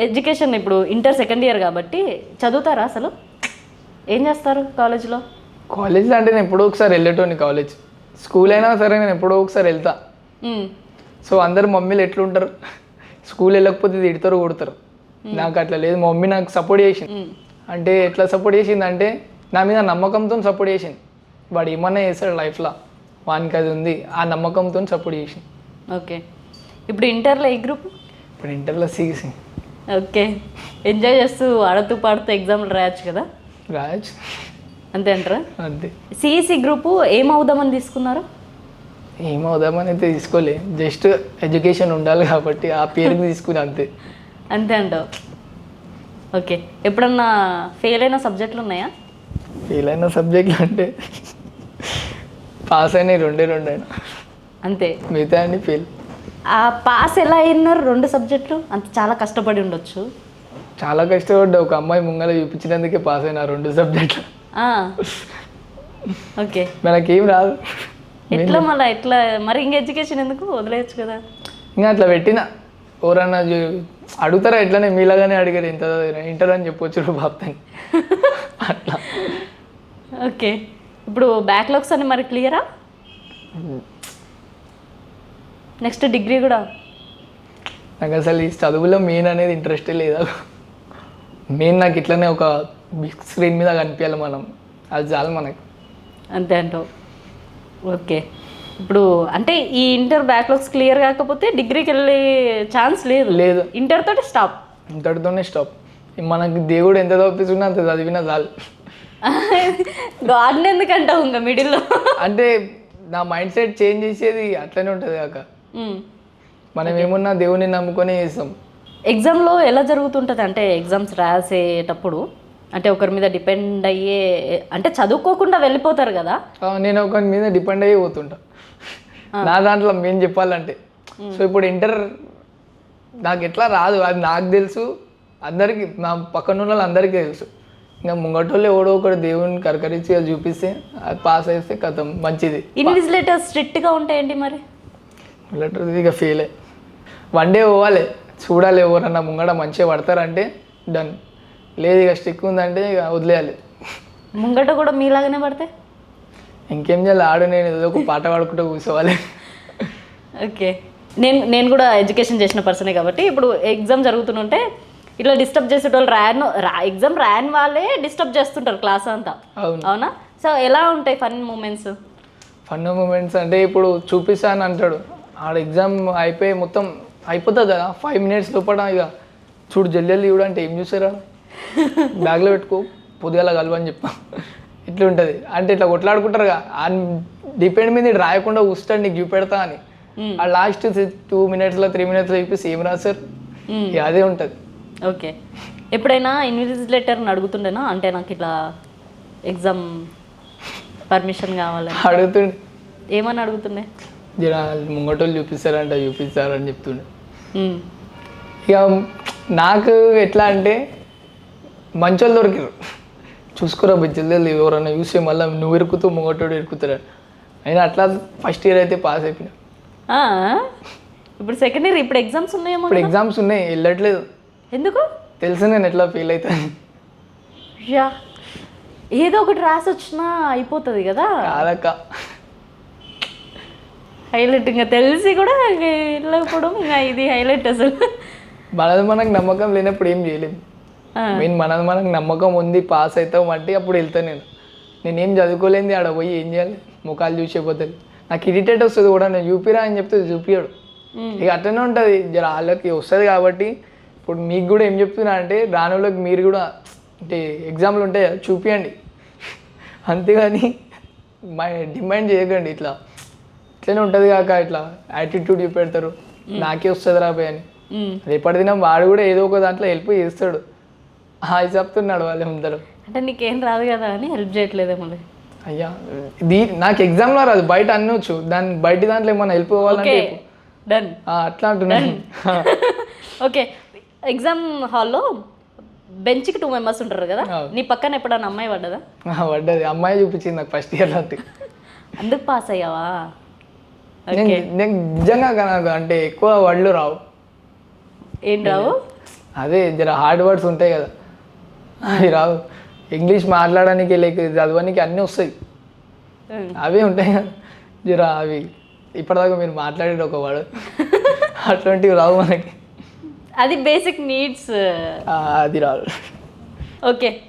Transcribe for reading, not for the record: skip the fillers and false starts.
Education ఇప్పుడు inter second year కాబట్టి చదువుతారా అసలు? ఏం చేస్తారు కాలేజ్లో? కాలేజ్లో అంటే నేను ఎప్పుడో ఒకసారి వెళ్ళేటోని కాలేజ్. స్కూల్ అయినా సరే నేను ఎప్పుడో ఒకసారి వెళ్తా. సో అందరు మమ్మీలు ఎట్లుంటారు, స్కూల్ వెళ్ళకపోతే తిడతారు కొడతారు. నాకు అట్లా లేదు. మా మమ్మీ నాకు సపోర్ట్ చేసింది. అంటే ఎట్లా సపోర్ట్ చేసింది అంటే నా మీద నమ్మకంతో సపోర్ట్ చేసింది. వాడు ఏమన్నా చేస్తాడు లైఫ్లో, వానికి అది ఉంది, ఆ నమ్మకంతో సపోర్ట్ చేసింది. ఓకే. ఇప్పుడు ఇంటర్లో ఏ గ్రూప్? ఇప్పుడు ఇంటర్లో సిఈసి. ఓకే. ఎంజాయ్ చేస్తూ ఆడుతూ పాడుతూ ఎగ్జామ్లు రాయొచ్చు కదా? రాయొచ్చు. అంతే అంటారా? అంతే. సిఈసి గ్రూపు ఏమవుదామని తీసుకున్నారు? ఏమవుదామని అయితే తీసుకోలే, జస్ట్ ఎడ్యుకేషన్ ఉండాలి కాబట్టి ఆ పేరుకి తీసుకుని అంతే. అంతే అంటావు. ఓకే. ఎప్పుడన్నా ఫెయిల్ అయిన సబ్జెక్టులు ఉన్నాయా? ఫెయిల్ అయిన సబ్జెక్టులు అంటే పాస్ అయినాయి రెండే అయినా, అంతే. మిగతా అండి ఫెయిల్. ఆ పాస్ ఎలా అయినారు 2 సబ్జెక్టులు? అంత చాలా కష్టపడి ఉండొచ్చు. చాలా కష్టపడ్డా. ఒక అమ్మాయి ముంగల చూపించినందుకే పాస్ అయినా 2 సబ్జెక్టులు. ఓకే. మనకేం రాదు. ఎట్లా మళ్ళీ ఎట్లా మరి? ఇంక ఎడ్యుకేషన్ ఎందుకు, వదిలేయచ్చు కదా? ఇంకా అట్లా పెట్టిన ఎవరన్నా అడుగుతారా ఎట్లనే మీలాగానే అడిగారు ఎంత ఇంటర్ అని చెప్పొచ్చు బాప్తాని అట్లా. ఓకే. ఇప్పుడు బ్యాక్లాగ్స్ అన్ని మరి క్లియరా? నెక్స్ట్ డిగ్రీ కూడా? నాకు అసలు ఈ చదువులో మెయిన్ అనేది ఇంట్రెస్టే లేదా. మెయిన్ నాకు ఇట్లనే ఒక బిగ్ స్క్రీన్ మీద కనిపించాలి మనం, అది చాలు మనకి. అంతే అంటావు. ఓకే. ఇప్పుడు అంటే ఈ ఇంటర్ బ్యాక్లాగ్స్ క్లియర్ కాకపోతే డిగ్రీకి వెళ్ళే ఛాన్స్ లేదు? లేదు. ఇంటర్ తోటి స్టాప్? ఇంతటితోనే స్టాప్. మనకి దేవుడు ఎంత తప్పిస్తున్నా అంత చదివినా చాలు. గాడ్ని ఎందుకంటావు ఇంకా మిడిల్లో? అంటే నా మైండ్ సెట్ చేంజ్ చేసేది అట్లనే ఉంటుంది కాక, మనం ఏమున్నా దేవుని నమ్ముకొని చేస్తాం. ఎగ్జామ్లో ఎలా జరుగుతుంటుంది అంటే ఎగ్జామ్స్ రాసేటప్పుడు అంటే ఒకరి మీద డిపెండ్ అయ్యే, అంటే చదువుకోకుండా వెళ్ళిపోతారు కదా? నేను ఒకరి మీద డిపెండ్ అయ్యి పోతుంటా నా దాంట్లో మేము చెప్పాలంటే. సో ఇప్పుడు ఇంటర్ నాకు ఎట్లా రాదు అది నాకు తెలుసు, అందరికీ నా పక్కన ఉన్న అందరికీ తెలుసు. ఇంకా ముంగటోళ్ళు ఎవడో ఒకటి దేవుని కరకరించి అది చూపిస్తే అది పాస్ అయితే కథం మంచిది. ఇన్విజిలేటర్స్ స్ట్రిక్ట్గా ఉంటాయండి మరి? లెటర్ ఇక ఫెయిలే. 1 డే పోవాలి, చూడాలి ఎవరన్నా ముంగట మంచిగా పడతారంటే డన్, లేదు ఇక స్టిక్ ఉందంటే ఇక వదిలేయాలి. ముంగట కూడా మీలాగానే పడితే ఇంకేం చేయాలి, ఆడు నేను ఏదో ఒక పాట పాడుకుంటూ కూర్చోవాలి. ఓకే. నేను కూడా ఎడ్యుకేషన్ చేసిన పర్సనే కాబట్టి ఇప్పుడు ఎగ్జామ్ జరుగుతుంటే ఇట్లా డిస్టర్బ్ చేసేటోళ్ళు ఎగ్జామ్ రాయని వాళ్ళే డిస్టర్బ్ చేస్తుంటారు క్లాస్ అంతా. అవునా? సో ఎలా ఉంటాయి ఫన్ మూమెంట్స్? ఫన్ మూమెంట్స్ అంటే ఇప్పుడు చూపిస్తాను అంటాడు, ఆడ ఎగ్జామ్ అయిపోయి మొత్తం అయిపోతుంది కదా 5 minutes లోపల, ఇక చూడు జల్లి చూడు అంటే ఏం చూసారా, బ్యాగ్లో పెట్టుకో పొద్దుగాల కలవని చెప్పా. ఇట్లా ఉంటుంది. అంటే ఇట్లా కొట్లాడుకుంటారు కదా, ఆ డిపెండ్ మీద రాయకుండా వస్తాడు నీకు చూపెడతా అని. ఆ లాస్ట్ 2 minutes 3 minutes చెప్పేసి ఏం రాశారు, ఇక అదే ఉంటుంది. ఓకే. ఎప్పుడైనా ఇన్విజిలేటర్ని అడుగుతుండేనా అంటే నాకు ఇట్లా ఎగ్జామ్ పర్మిషన్ కావాలని? అడుగుతుండే. ఏమని అడుగుతుండే? ముంగటోళ్ళు చూపిస్తారని చెప్తుండే. ఇక నాకు ఎట్లా అంటే మంచోళ్ళు దొరికారు, చూసుకోరా బిజ్జలు ఎవరన్నా చూసే మళ్ళీ నువ్వు ఇరుకుతూ ముంగటోడు ఇరుకుతారు. అయినా అట్లా ఫస్ట్ ఇయర్ అయితే పాస్ అయిపోయినా. ఇప్పుడు సెకండ్ ఇయర్, ఇప్పుడు ఎగ్జామ్స్ ఉన్నాయేమో? ఇప్పుడు ఎగ్జామ్స్ ఉన్నాయి, వెళ్ళట్లేదు. ఎందుకు? తెలుసు నేను ఎట్లా ఫెయిల్ అవుతాను. యా, ఏదో ఒకటి రాసి వచ్చినా అయిపోతుంది కదా. కాదక్క, హైలైట్ ఇంకా తెలిసి కూడా వెళ్ళకపోవడం ఇంకా ఇది హైలైట్ అసలు. మనకు నమ్మకం లేనప్పుడు ఏం చేయలేము. మెయిన్ మనకు నమ్మకం ఉంది పాస్ అవుతాం అంటే అప్పుడు వెళ్తాను. నేనేం చదువుకోలేంది ఆడ పోయి ఏం చేయాలి, ముఖాలు చూసేపోతుంది. నాకు ఇరిటేట్ వస్తుంది కూడా, నేను చూపిరా అని చెప్తే చూపియాడు. ఇక అట్లనే ఉంటుంది. జర వాళ్ళకి వస్తుంది కాబట్టి ఇప్పుడు మీకు కూడా ఏం చెప్తున్నా అంటే రాని వాళ్ళకి మీరు కూడా అంటే ఎగ్జామ్లు ఉంటాయి చూపియండి, అంతేగాని డిమాండ్ చేయకండి. ఇట్లనే ఉంటుంది కాక ఇట్లా యాటిట్యూడ్ చూపెడతారు, నాకే వస్తుంది రాబోయే అని. రేపటి దినం వాడు కూడా ఏదో ఒక దాంట్లో హెల్ప్ చేస్తాడు, అది చెప్తున్నాడు వాళ్ళే ముందర. అంటే నీకేం రాదు కదా అని హెల్ప్ చేయట్లేదేమో? అయ్యా నాకు ఎగ్జామ్లో రాదు, బయట అనొచ్చు, దాని బయట దాంట్లో ఏమన్నా హెల్ప్ కావాలంటే డన్ అట్లా అంటున్నాను. ఓకే. ఎగ్జామ్ హాల్లో బెంచ్కి 2 members ఉంటారు కదా, నీ పక్కన ఎప్పుడన్నా అమ్మాయి పడ్డదా? పడ్డది, అమ్మాయి చూపించింది నాకు ఫస్ట్ ఇయర్ అంటే. అందుకు పాస్ అయ్యావా? నేను నిజంగా నాకు అంటే ఎక్కువ వర్డ్లు రావు. ఏం రావు? అదే జర హార్డ్ వర్డ్స్ ఉంటాయి కదా అవి రావు. ఇంగ్లీష్ మాట్లాడడానికి లైక్ చదవడానికి అన్నీ వస్తాయి, అవే ఉంటాయి కదా జర అవి ఇప్పటిదాకా మీరు మాట్లాడేది ఒక వాడు అట్లాంటివి రావు మనకి. అది బేసిక్ నీడ్స్. అది రాదు. ఓకే